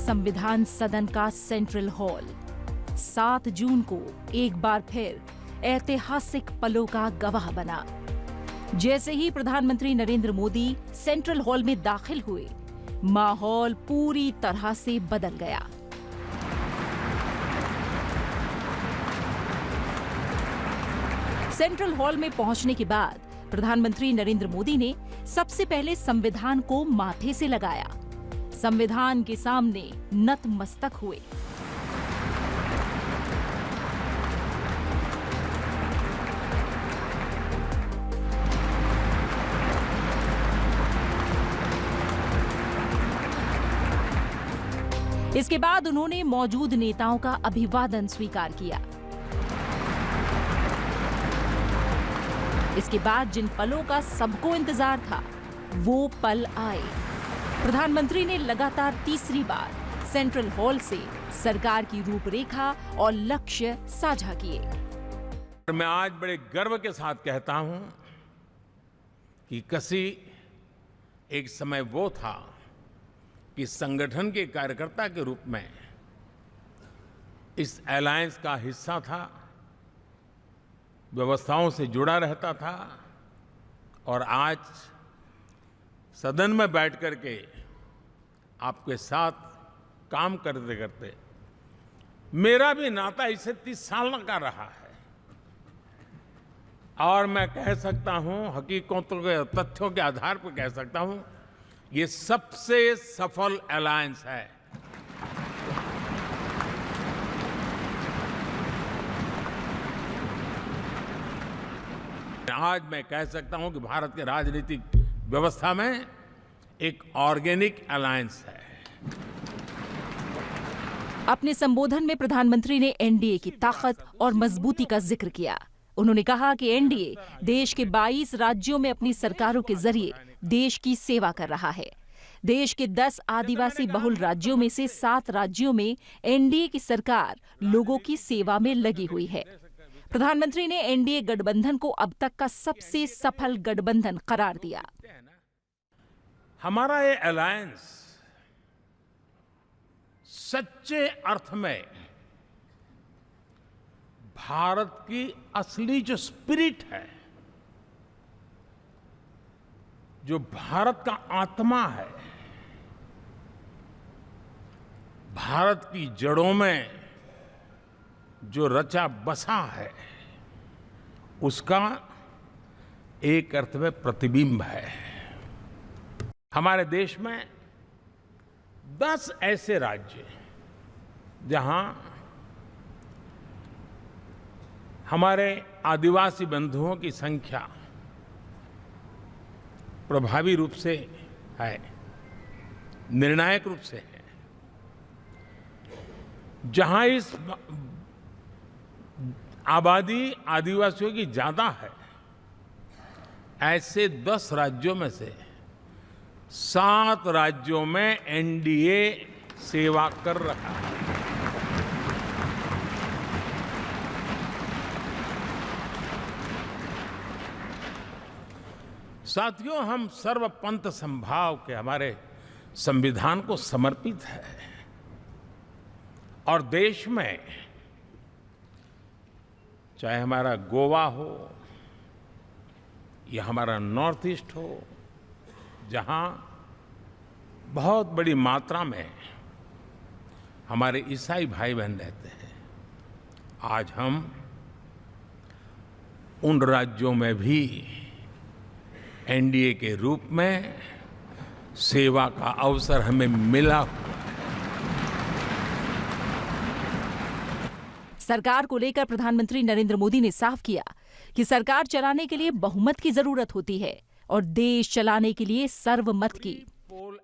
संविधान सदन का सेंट्रल हॉल 7 जून को एक बार फिर ऐतिहासिक पलों का गवाह बना। जैसे ही प्रधानमंत्री नरेंद्र मोदी सेंट्रल हॉल में दाखिल हुए, माहौल पूरी तरह से बदल गया। सेंट्रल हॉल में पहुंचने के बाद प्रधानमंत्री नरेंद्र मोदी ने सबसे पहले संविधान को माथे से लगाया, संविधान के सामने नतमस्तक हुए। इसके बाद उन्होंने मौजूद नेताओं का अभिवादन स्वीकार किया। इसके बाद जिन पलों का सबको इंतजार था, वो पल आए। प्रधानमंत्री ने लगातार तीसरी बार सेंट्रल हॉल से सरकार की रूपरेखा और लक्ष्य साझा किए। मैं आज बड़े गर्व के साथ कहता हूं कि किसी एक समय वो था कि संगठन के कार्यकर्ता के रूप में इस अलायंस का हिस्सा था, व्यवस्थाओं से जुड़ा रहता था, और आज सदन में बैठ करके आपके साथ काम करते करते मेरा भी नाता इससे 30 साल का रहा है, और मैं कह सकता हूं, हकीकतों के तथ्यों के आधार पर कह सकता हूं, ये सबसे सफल अलायंस है। आज मैं कह सकता हूं कि भारत के राजनीतिक व्यवस्था में एक ऑर्गेनिक अलायंस है। अपने संबोधन में प्रधानमंत्री ने एनडीए की ताकत और मजबूती का जिक्र किया। उन्होंने कहा कि एनडीए देश के 22 राज्यों में अपनी सरकारों के जरिए देश की सेवा कर रहा है। देश के 10 आदिवासी बहुल राज्यों में से 7 राज्यों में एनडीए की सरकार लोगों की सेवा में लगी हुई है। प्रधानमंत्री ने एनडीए गठबंधन को अब तक का सबसे सफल गठबंधन करार दिया। हमारा ये अलायंस सच्चे अर्थ में भारत की असली जो स्पिरिट है, जो भारत का आत्मा है, भारत की जड़ों में जो रचा बसा है, उसका एक अर्थ में प्रतिबिंब है। हमारे देश में 10 ऐसे राज्य जहां हमारे आदिवासी बंधुओं की संख्या प्रभावी रूप से है, निर्णायक रूप से है, जहां इस आबादी आदिवासियों की ज्यादा है, ऐसे 10 राज्यों में से 7 राज्यों में एनडीए सेवा कर रहा है। साथियों, हम सर्वपंथ संभाव के हमारे संविधान को समर्पित है, और देश में चाहे हमारा गोवा हो या हमारा नॉर्थ ईस्ट हो, जहां बहुत बड़ी मात्रा में हमारे ईसाई भाई बहन रहते हैं, आज हम उन राज्यों में भी एनडीए के रूप में सेवा का अवसर हमें मिला हुआ है। सरकार को लेकर प्रधानमंत्री नरेंद्र मोदी ने साफ किया कि सरकार चलाने के लिए बहुमत की जरूरत होती है और देश चलाने के लिए सर्वमत की।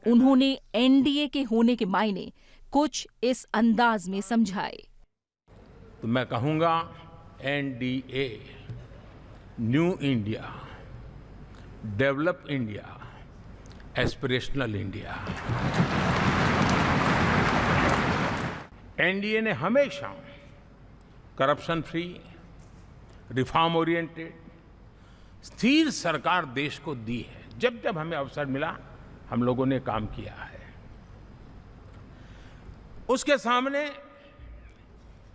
उन्होंने एनडीए के होने के मायने कुछ इस अंदाज में समझाए। तो मैं कहूंगा, NDA, new India, develop India, aspirational India. NDA ने हमेशा करप्शन फ्री, रिफॉर्म ओरिएंटेड, स्थिर सरकार देश को दी है। जब जब हमें अवसर मिला, हम लोगों ने काम किया है। उसके सामने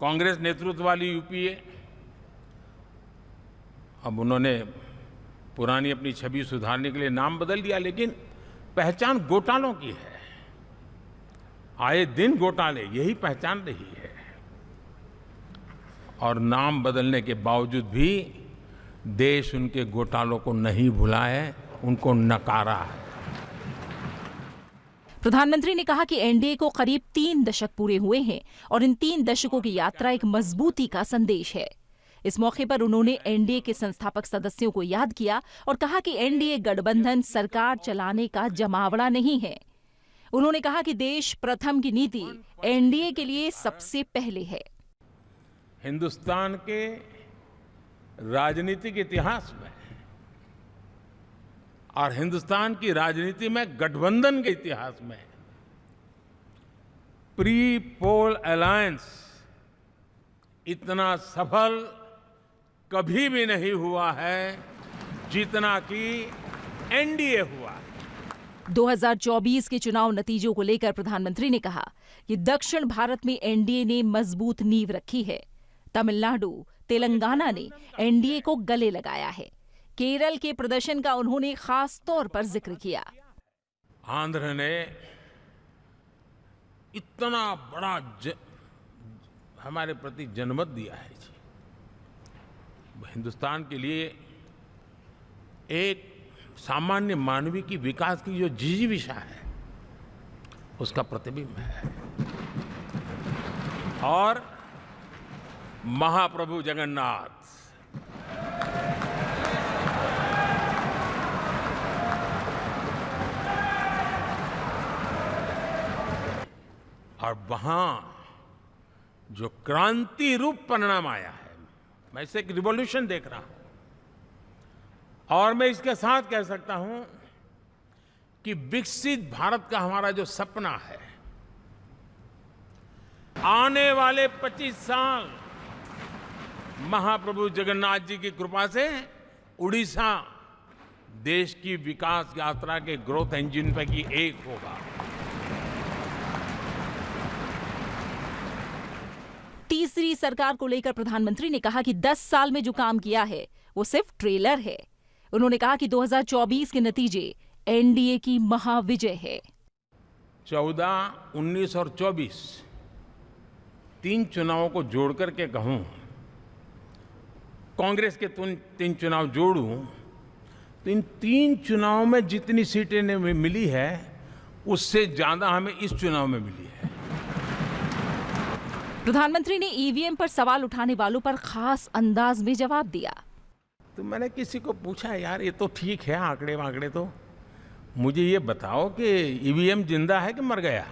कांग्रेस नेतृत्व वाली यूपीए, अब उन्होंने पुरानी अपनी छवि सुधारने के लिए नाम बदल दिया, लेकिन पहचान घोटालों की है। आए दिन घोटाले, यही पहचान रही है। और नाम बदलने के बावजूद भी देश उनके घोटालों को नहीं भुला है, उनको नकारा है। प्रधानमंत्री ने कहा कि एनडीए को करीब 3 दशक पूरे हुए हैं और इन 3 दशकों की यात्रा एक मजबूती का संदेश है। इस मौके पर उन्होंने एनडीए के संस्थापक सदस्यों को याद किया और कहा कि एनडीए गठबंधन सरकार चलाने का जमावड़ा नहीं है। उन्होंने कहा कि देश प्रथम की नीति एनडीए के लिए सबसे पहले है। हिंदुस्तान के राजनीतिक इतिहास में और हिंदुस्तान की राजनीति में गठबंधन के इतिहास में प्री पोल अलायंस इतना सफल कभी भी नहीं हुआ है जितना कि एनडीए हुआ। 2024 के चुनाव नतीजों को लेकर प्रधानमंत्री ने कहा कि दक्षिण भारत में एनडीए ने मजबूत नींव रखी है। तमिलनाडु, तेलंगाना ने एनडीए को गले लगाया है। केरल के प्रदर्शन का उन्होंने खास तौर पर जिक्र किया। आंध्र ने इतना बड़ा हमारे प्रति जनमत दिया है जी। हिंदुस्तान के लिए एक सामान्य मानवीय की विकास की जो जिजीविषा है उसका प्रतिबिंब है। और महाप्रभु जगन्नाथ और वहां जो क्रांति रूप परिणाम आया है, मैं इसे एक रिवॉल्यूशन देख रहा हूं। और मैं इसके साथ कह सकता हूं कि विकसित भारत का हमारा जो सपना है, आने वाले 25 साल महाप्रभु जगन्नाथ जी की कृपा से उड़ीसा देश की विकास यात्रा के ग्रोथ इंजन पैकी एक होगा। तीसरी सरकार को लेकर प्रधानमंत्री ने कहा कि 10 साल में जो काम किया है वो सिर्फ ट्रेलर है। उन्होंने कहा कि 2024 के नतीजे एनडीए की महाविजय है। 14, 19 और 24 3 चुनावों को जोड़ करके कहूं, कांग्रेस के 3 चुनाव जोड़ूं तो इन 3 चुनावों में जितनी सीटें मिली है उससे ज्यादा हमें इस चुनाव में मिली है। प्रधानमंत्री ने ईवीएम पर सवाल उठाने वालों पर खास अंदाज में जवाब दिया। तो मैंने किसी को पूछा, यार ये तो ठीक है आंकड़े वांकड़े, तो मुझे ये बताओ कि ईवीएम जिंदा है कि मर गया?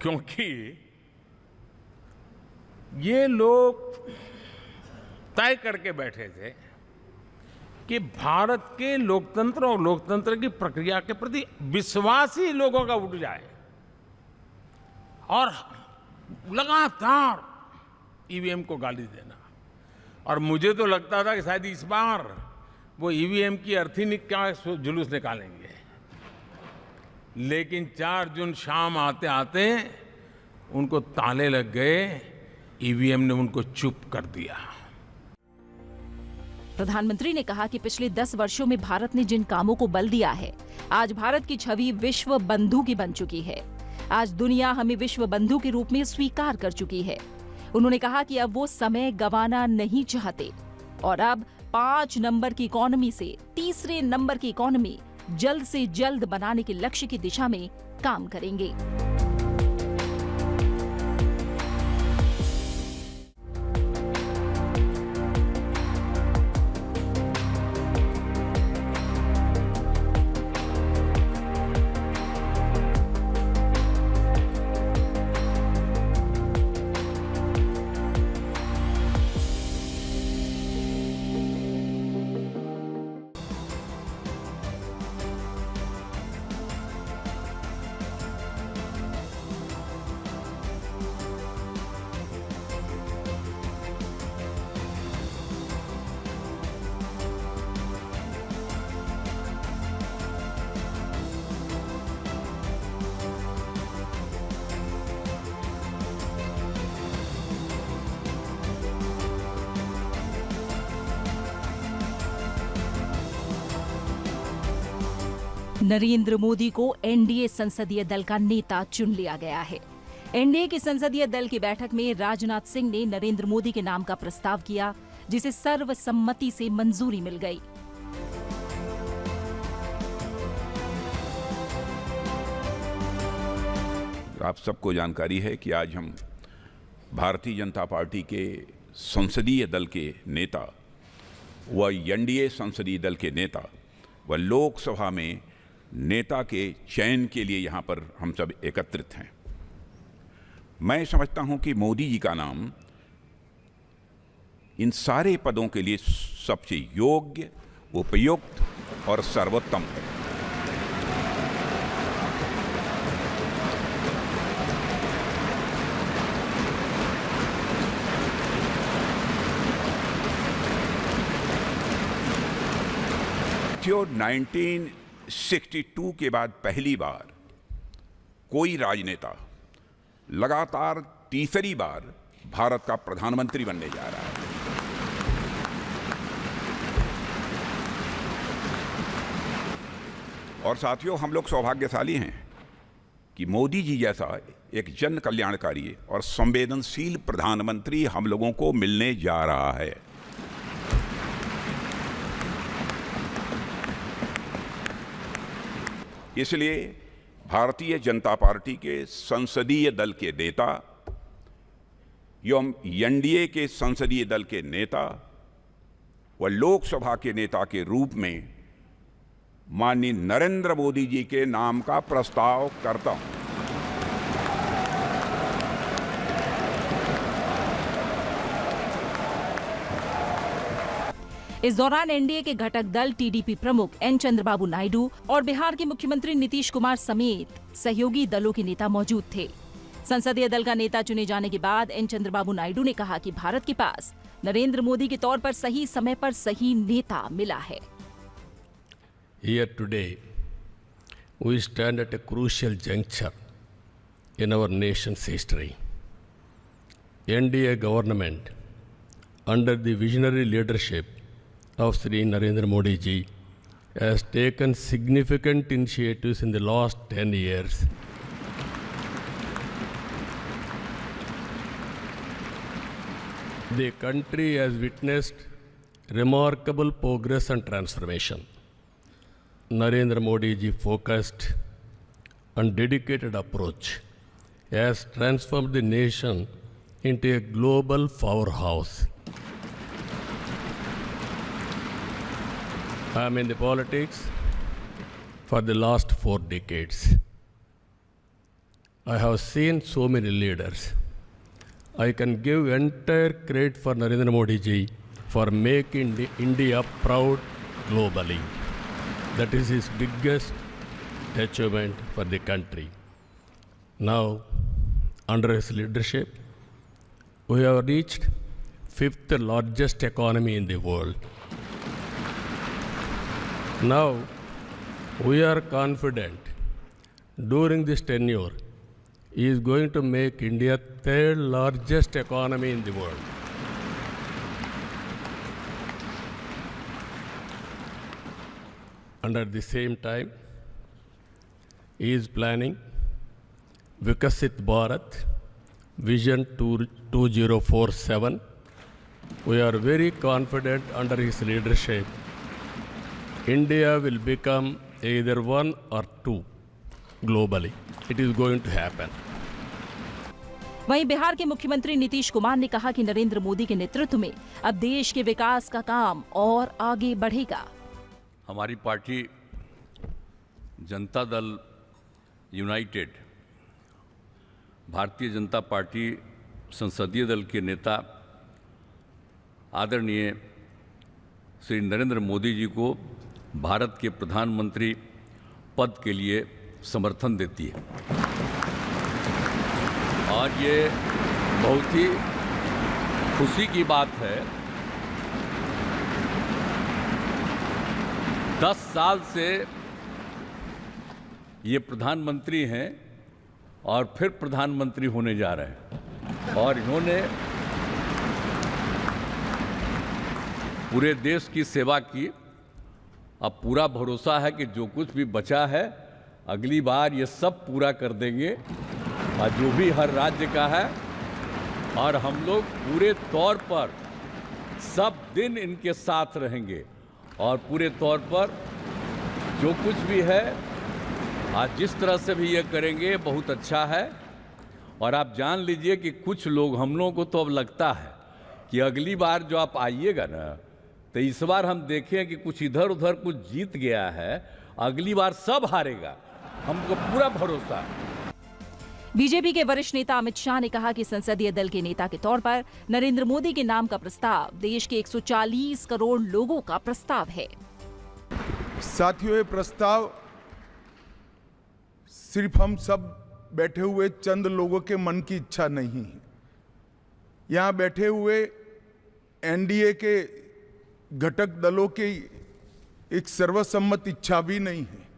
क्योंकि ये लोग तय करके बैठे थे कि भारत के लोकतंत्र और लोकतंत्र की प्रक्रिया के प्रति विश्वास ही लोगों का उठ जाए, और लगातार ईवीएम को गाली देना। और मुझे तो लगता था कि शायद इस बार वो ईवीएम की अर्थी का जुलूस निकालेंगे, लेकिन 4 जून शाम आते आते उनको ताले लग गए, ईवीएम ने उनको चुप कर दिया। प्रधानमंत्री ने कहा कि पिछले 10 वर्षों में भारत ने जिन कामों को बल दिया है, आज भारत की छवि विश्व बंधु की बन चुकी है। आज दुनिया हमें विश्व बंधु के रूप में स्वीकार कर चुकी है। उन्होंने कहा कि अब वो समय गंवाना नहीं चाहते और अब 5 नंबर की इकोनॉमी से तीसरे नंबर की इकोनॉमी जल्द से जल्द बनाने के लक्ष्य की दिशा में काम करेंगे। नरेंद्र मोदी को एनडीए संसदीय दल का नेता चुन लिया गया है। एनडीए के संसदीय दल की बैठक में राजनाथ सिंह ने नरेंद्र मोदी के नाम का प्रस्ताव किया, जिसे सर्वसम्मति से मंजूरी मिल गई। आप सबको जानकारी है कि आज हम भारतीय जनता पार्टी के संसदीय दल के नेता व एनडीए संसदीय दल के नेता व लोकसभा में नेता के चयन के लिए यहाँ पर हम सब एकत्रित हैं। मैं समझता हूँ कि मोदी जी का नाम इन सारे पदों के लिए सबसे योग्य, उपयुक्त और सर्वोत्तम है। जो 1962 के बाद पहली बार कोई राजनेता लगातार तीसरी बार भारत का प्रधानमंत्री बनने जा रहा है। और साथियों, हम लोग सौभाग्यशाली हैं कि मोदी जी जैसा एक जन कल्याणकारी और संवेदनशील प्रधानमंत्री हम लोगों को मिलने जा रहा है। इसलिए भारतीय जनता पार्टी के संसदीय दल के नेता एवं एनडीए के संसदीय दल के नेता व लोकसभा के नेता के रूप में माननीय नरेंद्र मोदी जी के नाम का प्रस्ताव करता हूं। इस दौरान एनडीए के घटक दल टीडीपी प्रमुख एन चंद्रबाबू नायडू और बिहार के मुख्यमंत्री नीतीश कुमार समेत सहयोगी दलों के नेता मौजूद थे। संसदीय दल का नेता चुने जाने के बाद एन चंद्रबाबू नायडू ने कहा कि भारत के पास नरेंद्र मोदी के तौर पर सही समय पर सही नेता मिला है। Here today, we stand at a crucial juncture in our nation's history. NDA government, under the visionary leadership of Shri Narendra Modi ji, has taken significant initiatives in the last 10 years. The country has witnessed remarkable progress and transformation. Narendra Modi ji focused and dedicated approach has transformed the nation into a global powerhouse. I am in the politics for the last 4 decades. I have seen so many leaders. I can give entire credit for Narendra Modi ji for making India proud globally. That is his biggest achievement for the country. Now, under his leadership, we have reached 5th largest economy in the world. Now, we are confident during this tenure, he is going to make India 3rd largest economy in the world. And at the same time, he is planning Vikasit Bharat Vision 2047. We are very confident under his leadership, India will become either 1 or 2 globally. It is going to happen. वहीं बिहार के मुख्यमंत्री नीतीश कुमार ने कहा कि नरेंद्र मोदी के नेतृत्व में अब देश के विकास का काम और आगे बढ़ेगा। हमारी party Janata Dal United, Bharatiya Janata party संसदीय दल के नेता आदरणीय श्री नरेंद्र मोदी जी को भारत के प्रधानमंत्री पद के लिए समर्थन देती है। और ये बहुत ही खुशी की बात है। 10 साल से ये प्रधानमंत्री हैं और फिर प्रधानमंत्री होने जा रहे हैं और इन्होंने पूरे देश की सेवा की अब पूरा भरोसा है कि जो कुछ भी बचा है अगली बार ये सब पूरा कर देंगे, और जो भी हर राज्य का है, और हम लोग पूरे तौर पर सब दिन इनके साथ रहेंगे, और पूरे तौर पर जो कुछ भी है आज जिस तरह से भी ये करेंगे बहुत अच्छा है। और आप जान लीजिए कि कुछ लोग, हम लोगों को तो अब लगता है कि अगली बार जो आप आइएगा ना, तो इस बार हम देखें कि कुछ इधर उधर कुछ जीत गया है, अगली बार सब हारेगा, हमको पूरा भरोसा है। बीजेपी के वरिष्ठ नेता अमित शाह ने कहा कि संसदीय दल के नेता के तौर पर नरेंद्र मोदी के नाम का प्रस्ताव देश के 140 करोड़ लोगों का प्रस्ताव है। साथियों, ये प्रस्ताव सिर्फ हम सब बैठे हुए चंद लोगों के मन की इच्छा नहीं है। यहां बैठे हुए एनडीए के घटक दलों की एक सर्वसम्मत इच्छा भी नहीं है।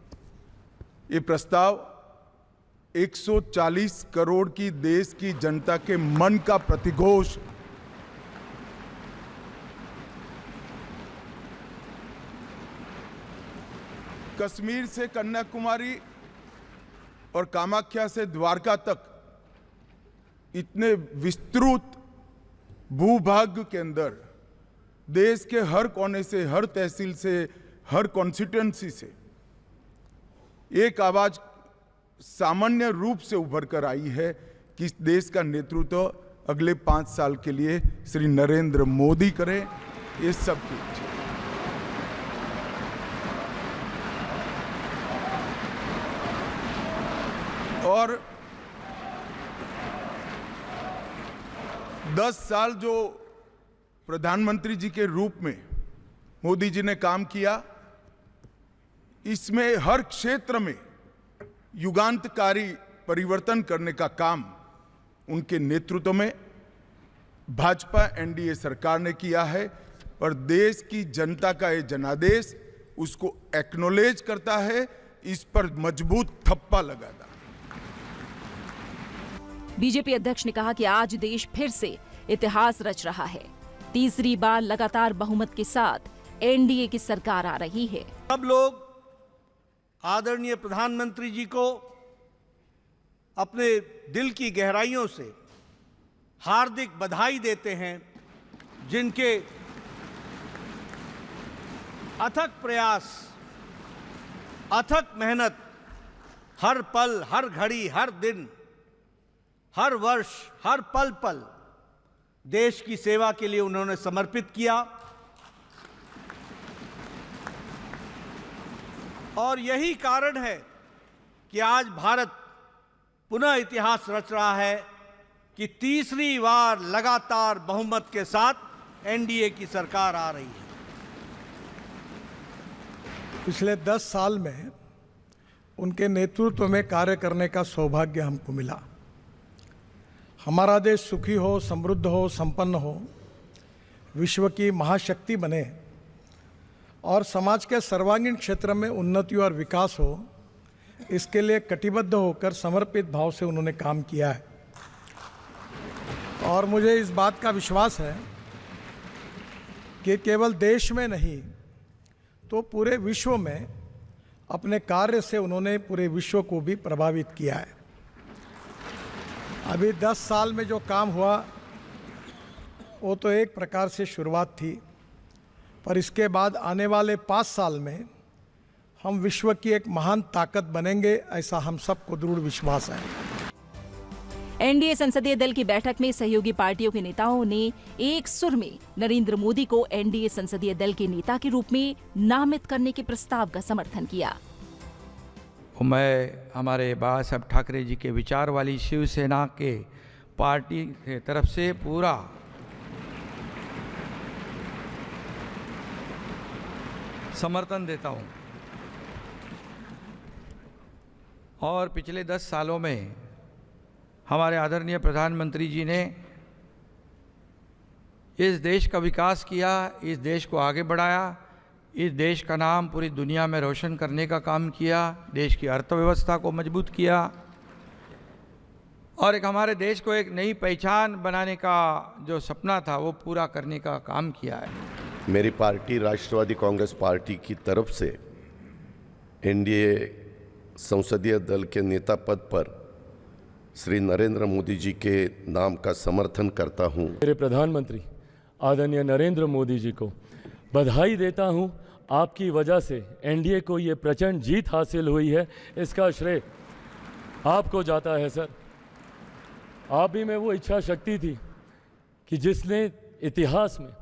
ये प्रस्ताव 140 करोड़ की देश की जनता के मन का प्रतिघोष। कश्मीर से कन्याकुमारी और कामाख्या से द्वारका तक इतने विस्तृत भूभाग के अंदर देश के हर कोने से, हर तहसील से, हर कॉन्स्टिट्यूएंसी से एक आवाज सामान्य रूप से उभर कर आई है कि इस देश का नेतृत्व अगले 5 साल के लिए श्री नरेंद्र मोदी करें। ये सबकी इच्छा। और 10 साल जो प्रधानमंत्री जी के रूप में मोदी जी ने काम किया, इसमें हर क्षेत्र में युगांतकारी परिवर्तन करने का काम उनके नेतृत्व में भाजपा एनडीए सरकार ने किया है। और देश की जनता का ये जनादेश उसको एक्नॉलेज करता है, इस पर मजबूत ठप्पा लगाता है। बीजेपी अध्यक्ष ने कहा कि आज देश फिर से इतिहास रच रहा है। तीसरी बार लगातार बहुमत के साथ एनडीए की सरकार आ रही है। सब लोग आदरणीय प्रधानमंत्री जी को अपने दिल की गहराइयों से हार्दिक बधाई देते हैं, जिनके अथक प्रयास, अथक मेहनत हर पल, हर घड़ी, हर दिन, हर वर्ष, हर पल पल देश की सेवा के लिए उन्होंने समर्पित किया। और यही कारण है कि आज भारत पुनः इतिहास रच रहा है कि तीसरी बार लगातार बहुमत के साथ एनडीए की सरकार आ रही है। पिछले 10 साल में उनके नेतृत्व में कार्य करने का सौभाग्य हमको मिला। हमारा देश सुखी हो, समृद्ध हो, संपन्न हो, विश्व की महाशक्ति बने और समाज के सर्वांगीण क्षेत्र में उन्नति और विकास हो, इसके लिए कटिबद्ध होकर समर्पित भाव से उन्होंने काम किया है। और मुझे इस बात का विश्वास है कि केवल देश में नहीं तो पूरे विश्व में अपने कार्य से उन्होंने पूरे विश्व को भी प्रभावित किया है। अभी 10 साल में जो काम हुआ वो तो एक प्रकार से शुरुआत थी, पर इसके बाद आने वाले 5 साल में हम विश्व की एक महान ताकत बनेंगे, ऐसा हम सबको दृढ़ विश्वास है। एनडीए संसदीय दल की बैठक में सहयोगी पार्टियों के नेताओं ने एक सुर में नरेंद्र मोदी को एनडीए संसदीय दल के नेता के रूप में नामित करने के प्रस्ताव का समर्थन किया। मैं हमारे बाला साहब ठाकरे जी के विचार वाली शिवसेना के पार्टी के तरफ से पूरा समर्थन देता हूं। और पिछले 10 सालों में हमारे आदरणीय प्रधानमंत्री जी ने इस देश का विकास किया, इस देश को आगे बढ़ाया, इस देश का नाम पूरी दुनिया में रोशन करने का काम किया, देश की अर्थव्यवस्था को मजबूत किया और एक हमारे देश को एक नई पहचान बनाने का जो सपना था वो पूरा करने का काम किया है। मेरी पार्टी राष्ट्रवादी कांग्रेस पार्टी की तरफ से एनडीए संसदीय दल के नेता पद पर श्री नरेंद्र मोदी जी के नाम का समर्थन करता हूं। मेरे प्रधानमंत्री आदरणीय नरेंद्र मोदी जी को बधाई देता हूं। आपकी वजह से एनडीए को ये प्रचंड जीत हासिल हुई है, इसका श्रेय आपको जाता है सर। आप ही में वो इच्छा शक्ति थी कि जिसने इतिहास में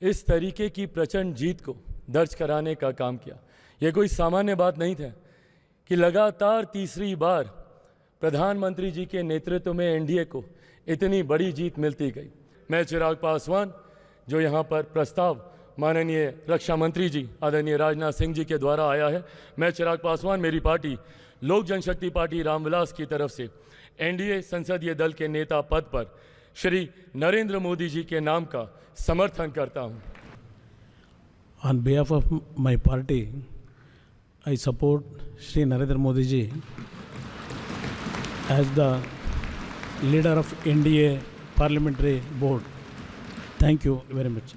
इस तरीके की प्रचंड जीत को दर्ज कराने का काम किया। ये कोई सामान्य बात नहीं था कि लगातार तीसरी बार प्रधानमंत्री जी के नेतृत्व में एनडीए को इतनी बड़ी जीत मिलती गई। मैं चिराग पासवान, जो यहाँ पर प्रस्ताव माननीय रक्षा मंत्री जी आदरणीय राजनाथ सिंह जी के द्वारा आया है, मैं चिराग पासवान मेरी पार्टी लोक जनशक्ति पार्टी रामविलास की तरफ से एनडीए संसदीय दल के नेता पद पर श्री नरेंद्र मोदी जी के नाम का समर्थन करता हूं। On behalf of my party, I support Shri Narendra Modi ji as the leader of NDA Parliamentary Board. Thank you very much.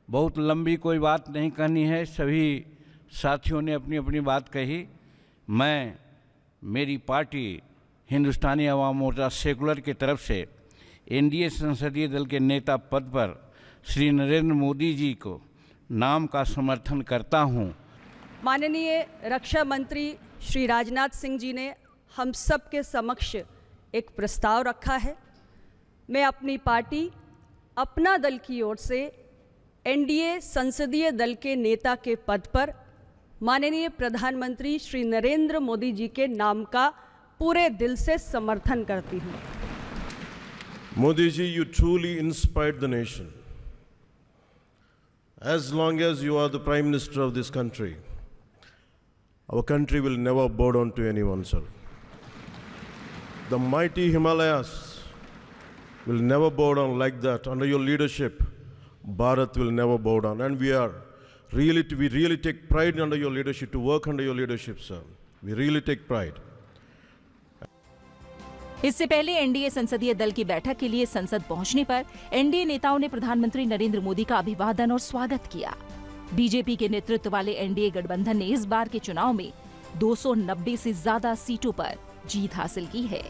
बहुत लंबी कोई बात नहीं कहनी है, सभी साथियों ने अपनी अपनी बात कही। मैं मेरी पार्टी हिंदुस्तानी अवाम मोर्चा सेकुलर की तरफ से एनडीए संसदीय दल के नेता पद पर श्री नरेंद्र मोदी जी को नाम का समर्थन करता हूं। माननीय रक्षा मंत्री श्री राजनाथ सिंह जी ने हम सब के समक्ष एक प्रस्ताव रखा है। मैं अपनी पार्टी अपना दल की ओर से एनडीए संसदीय दल के नेता के पद पर माननीय प्रधानमंत्री श्री नरेंद्र मोदी जी के नाम का पूरे दिल से समर्थन करती हूँ। Modi ji, you truly inspired the nation. As long as you are the Prime Minister of this country, our country will never bow down to anyone, sir. The mighty Himalayas will never bow down like that. Under your leadership, Bharat will never bow down. And we really take pride under your leadership, to work under your leadership, sir. We really take pride. इससे पहले NDA संसदीय दल की बैठक के लिए संसद पहुंचने पर एनडीए नेताओं ने प्रधानमंत्री नरेंद्र मोदी का अभिवादन और स्वागत किया। बीजेपी के नेतृत्व वाले एनडीए गठबंधन ने इस बार के चुनाव में 290 से ज्यादा सीटों पर जीत हासिल की है।